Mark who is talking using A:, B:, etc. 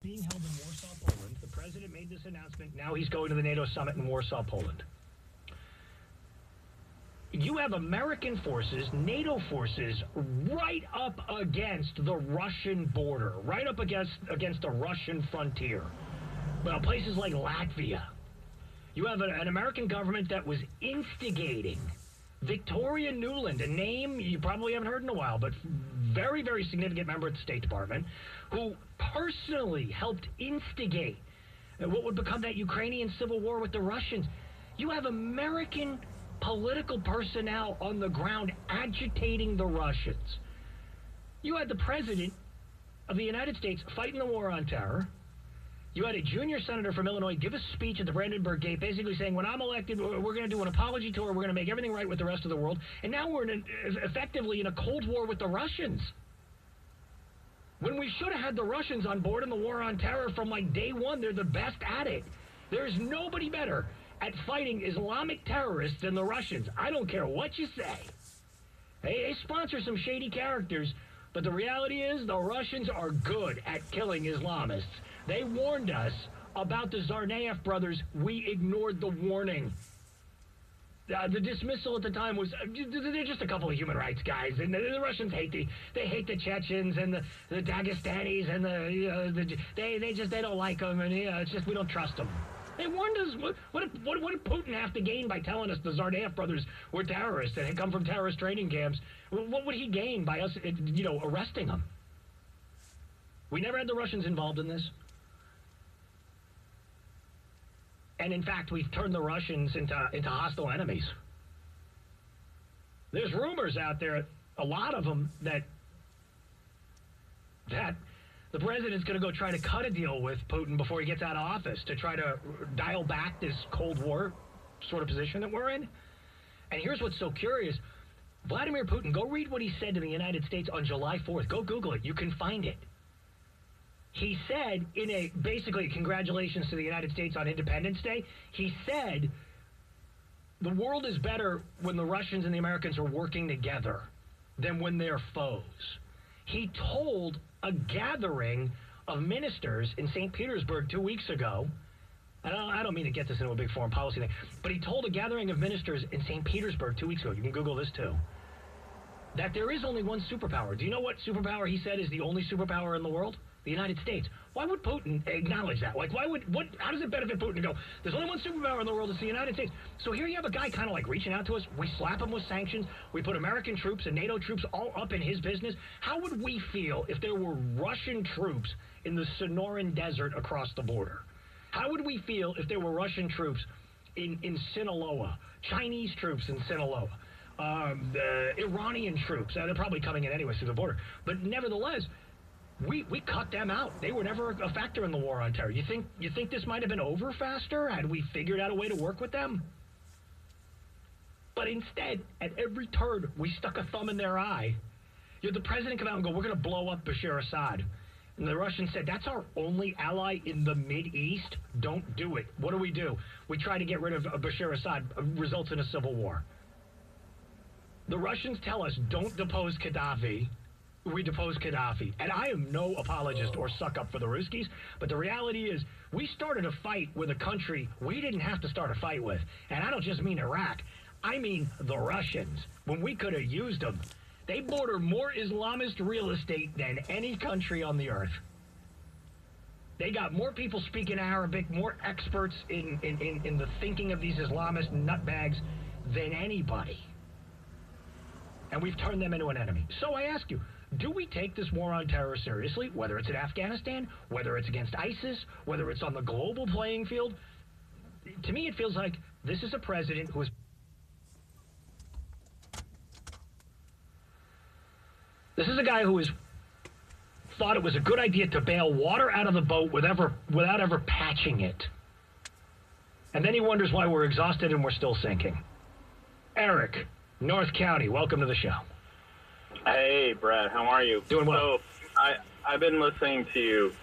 A: Being held in Warsaw, Poland. The president made this announcement. Now he's going to the NATO summit in Warsaw, Poland. You have American forces, NATO forces, right up against the Russian border, right up against the Russian frontier. Well, places like Latvia. You have an American government that was instigating Victoria Nuland, a name you probably haven't heard in a while, but very, very significant member at the State Department, who personally helped instigate what would become that Ukrainian civil war with the Russians. You have American political personnel on the ground agitating the Russians. You had the president of the United States fighting the war on terror. You had a junior senator from Illinois give a speech at the Brandenburg Gate basically saying, when I'm elected, we're going to do an apology tour, we're going to make everything right with the rest of the world. And now we're effectively in a Cold War with the Russians. When we should have had the Russians on board in the war on terror from like day one. They're the best at it. There's nobody better at fighting Islamic terrorists than the Russians. I don't care what you say. They sponsor some shady characters, but the reality is the Russians are good at killing Islamists. They warned us about the Tsarnaev brothers. We ignored the warning. The dismissal at the time was, they're just a couple of human rights guys, and the Russians hate they hate the Chechens and the Dagestanis and they don't like them, and it's just we don't trust them. They warned us. What did Putin have to gain by telling us the Tsarnaev brothers were terrorists and had come from terrorist training camps? What would he gain by us, arresting them? We never had the Russians involved in this. And in fact, we've turned the Russians into hostile enemies. There's rumors out there, a lot of them, that the president's going to go try to cut a deal with Putin before he gets out of office to try to dial back this Cold War sort of position that we're in. And here's what's so curious. Vladimir Putin, go read what he said to the United States on July 4th. Go Google it. You can find it. He said basically congratulations to the United States on Independence Day. He said the world is better when the Russians and the Americans are working together than when they're foes. He told a gathering of ministers in St. Petersburg 2 weeks ago, and I don't mean to get this into a big foreign policy thing, but he told a gathering of ministers in St. Petersburg 2 weeks ago, you can Google this too, that there is only one superpower. Do you know what superpower he said is the only superpower in the world? The United States. Why would Putin acknowledge that? Like, how does it benefit Putin to go, there's only one superpower in the world, it's the United States. So here you have a guy kind of like reaching out to us. We slap him with sanctions. We put American troops and NATO troops all up in his business. How would we feel if there were Russian troops in the Sonoran Desert across the border? How would we feel if there were Russian troops in Sinaloa, Chinese troops in Sinaloa, Iranian troops? They're probably coming in anyway through the border. But nevertheless, we cut them out. They were never a factor in the war on terror. You think this might have been over faster had we figured out a way to work with them? But instead, at every turn, we stuck a thumb in their eye. The president come out and go, we're going to blow up Bashar Assad. And the Russians said, that's our only ally in the Mideast. Don't do it. What do? We try to get rid of Bashar Assad. Results in a civil war. The Russians tell us, don't depose Gaddafi. We depose Gaddafi. And I am no apologist or suck-up for the Ruskies, but the reality is we started a fight with a country we didn't have to start a fight with. And I don't just mean Iraq. I mean the Russians, when we could have used them. They border more Islamist real estate than any country on the earth. They got more people speaking Arabic, more experts in the thinking of these Islamist nutbags than anybody. And we've turned them into an enemy. So I ask you, do we take this war on terror seriously, whether it's in Afghanistan, whether it's against ISIS, whether it's on the global playing field? To me, it feels like this is a president who is... This is a guy who has thought it was a good idea to bail water out of the boat without ever patching it. And then he wonders why we're exhausted and we're still sinking. Eric, North County, welcome to the show.
B: Hey, Brad, how are you?
A: Doing well.
B: So, I've been listening to you